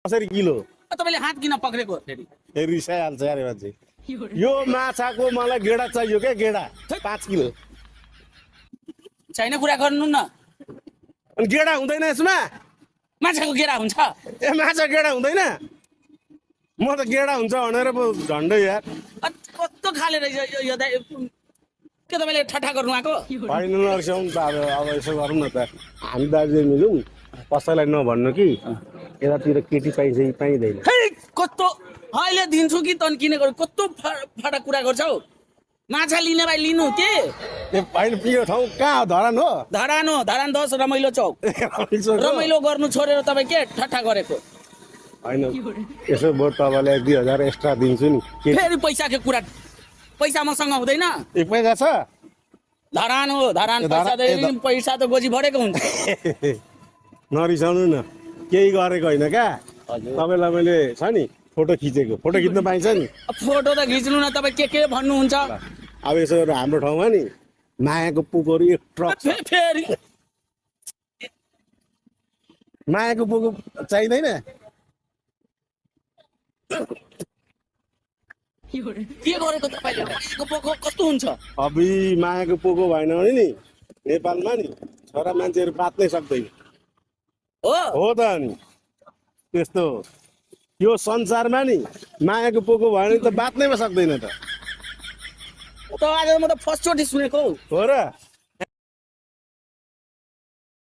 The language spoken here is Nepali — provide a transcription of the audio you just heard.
कसरी किलो तपाईँले हात किन पक्रेको फेरि रिसाइहाल्छ अरे मान्छे यो माछाको मलाई गेडा चाहियो क्या गेडा 5 किलो छैन कुरा गर्नु न अनि गेडा हुँदैन यसमा माछाको गेडा हुन्छ ए माछा गेडा हुँदैन म त गेडा हुन्छ भनेर पो झन्डै यार कस्तो खाले रहेछ यो दाइ के तपाईँले ठट्टा गर्नु आएको होइन नर्स्याउँ त अब यसो गरौँ न त हामी दार्जिलिङ मिलौँ कसैलाई नभन्नु कि यतातिर केटी पाइन्छ कि पाइँदैन खै कस्तो अहिले दिन्छु कि तन किनेको कस्तो फाटा कुरा गर्छौ माछा लिने भाइ लिनु के ए होइन यो ठाउँ कहाँ हो धरान हो धरान हो धरान 10 रमाइलो चौक रमाइलो गर्नु छोडेर तपाईँ के ठट्टा गरेको होइन यसो बरु तपाईँलाई 1-2 हजार एक्स्ट्रा दिन्छु नि फेरि पैसाको कुरा पैसा मसँग हुँदैन एक पैसा छ धरान हो धरान पैसा पैसा त गोजी भरेको हुन्छ नरिसाउनु न केही गरेको होइन क्या तपाईँलाई मैले छ नि फोटो खिचेको फोटो खिच्न पाइन्छ नि फोटो त खिच्नु न तपाईँ के भन्नुहुन्छ अब यसो हाम्रो ठाउँमा नि मायाको पुकहरू 1 ट्रक छ फेरि मायाको पुको चाहिँदैन के गरेको तपाईँले मायाको पोको कस्तो हुन्छ अबि मायाको पोको भएन भने नि नेपालमा नि छोरा मान्छेहरू बाँच्नै सक्दैन हो त नि त्यस्तो यो संसारमा नि मायाको पोको भयो भने त बाँच्नै सक्दैन त आज म त फर्स्ट चोटि सुनेको हो र